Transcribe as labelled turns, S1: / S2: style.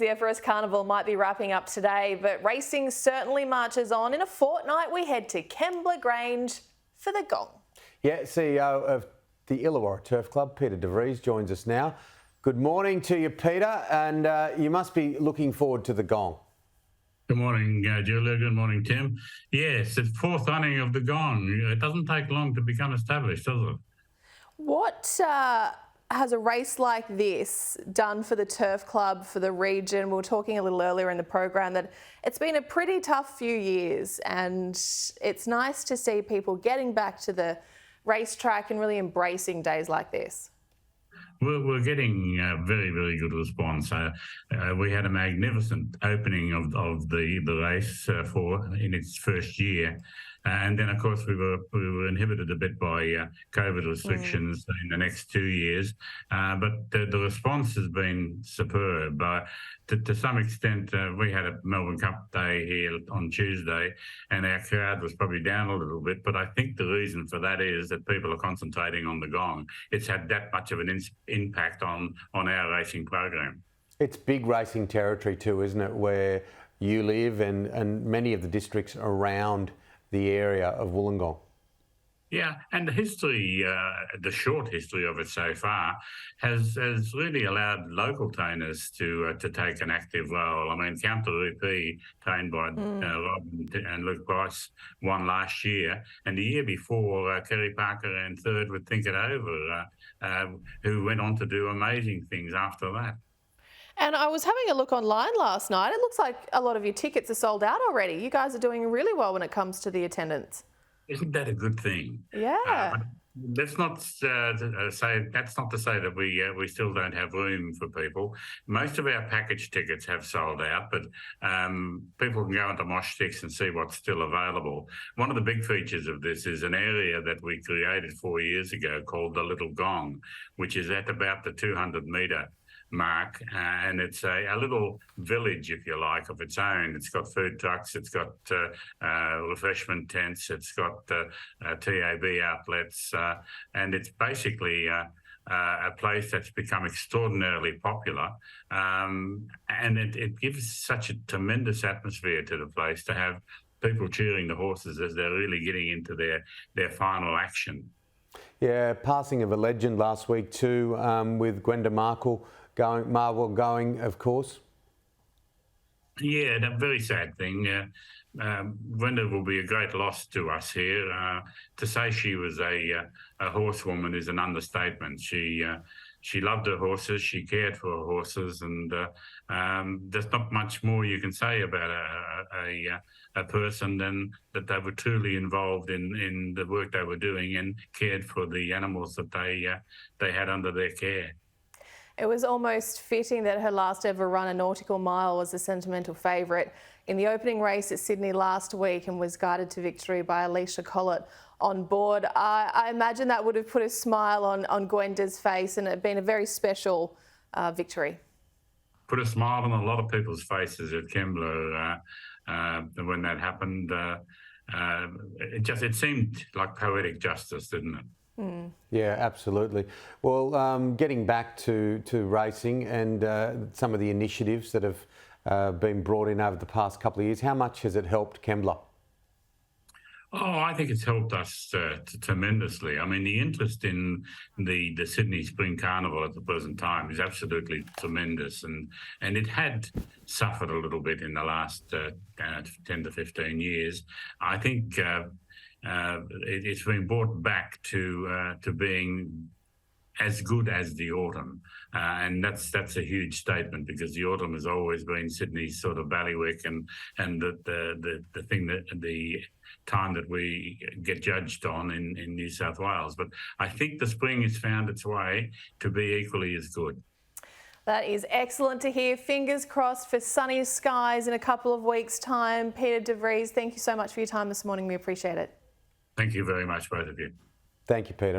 S1: The Everest Carnival might be wrapping up today, but racing certainly marches on. In a fortnight, we head to Kembla Grange for the Gong.
S2: Yeah, CEO of the Illawarra Turf Club, Peter de Vries, joins us now. Good morning to you, Peter, and you must be looking forward to the Gong.
S3: Good morning, Julia. Good morning, Tim. Yes, it's fourth running of the Gong. It doesn't take long to become established, does it?
S1: What has a race like this done for the turf club, for the region? We were talking a little earlier in the program that it's been a pretty tough few years, and it's nice to see people getting back to the racetrack and really embracing days like this.
S3: We're getting very, very good response. We had a magnificent opening of the race in its first year. And then, of course, we were inhibited a bit by COVID restrictions in the next 2 years. But the response has been superb. To some extent, we had a Melbourne Cup day here on Tuesday, and our crowd was probably down a little bit. But I think the reason for that is that people are concentrating on the Gong. It's had that much of an impact on our racing program.
S2: It's big racing territory too, isn't it, where you live and many of the districts around the area of Wollongong.
S3: Yeah, and the history, the short history of it so far, has really allowed local trainers to take an active role. I mean, Counter Rupee, trained by Rob and Luke Vries, won last year, and the year before, Kerry Parker ran third with Think It Over, who went on to do amazing things after that.
S1: And I was having a look online last night. It looks like a lot of your tickets are sold out already. You guys are doing really well when it comes to the attendance.
S3: Isn't that a good thing?
S1: Yeah.
S3: Let's not say that's not to say that we still don't have room for people. Most of our package tickets have sold out, but people can go into Mosh Sticks and see what's still available. One of the big features of this is an area that we created 4 years ago called the Little Gong, which is at about the 200-metre mark, and it's a little village, if you like, of its own. It's got food trucks, it's got refreshment tents, it's got TAB outlets, and it's basically a place that's become extraordinarily popular, and it gives such a tremendous atmosphere to the place to have people cheering the horses as they're really getting into their final action.
S2: Yeah, passing of a legend last week too, with Gwenda Marvel going, of course.
S3: Yeah, a very sad thing. Gwenda will be a great loss to us here. To say she was a horsewoman is an understatement. She loved her horses, she cared for her horses, and there's not much more you can say about a person than that they were truly involved in the work they were doing and cared for the animals that they had under their care.
S1: It was almost fitting that her last ever run, a nautical mile, was a sentimental favourite in the opening race at Sydney last week and was guided to victory by Alicia Collett on board. I imagine that would have put a smile on Gwenda's face, and it had been a very special victory.
S3: Put a smile on a lot of people's faces at Kembla when that happened. It seemed like poetic justice, didn't it?
S2: Yeah, absolutely. Well, getting back to racing and some of the initiatives that have been brought in over the past couple of years, how much has it helped Kembla?
S3: Oh, I think it's helped us tremendously. I mean, the interest in the Sydney Spring Carnival at the present time is absolutely tremendous, and it had suffered a little bit in the last 10 to 15 years. I think it's been brought back to being as good as the autumn, and that's a huge statement, because the autumn has always been Sydney's sort of bailiwick and the thing that the time that we get judged on in New South Wales. But I think the spring has found its way to be equally as good.
S1: That is excellent to hear. Fingers crossed for sunny skies in a couple of weeks' time. Peter de Vries, thank you so much for your time this morning. We appreciate it.
S3: Thank you very much, both of you.
S2: Thank you, Peter.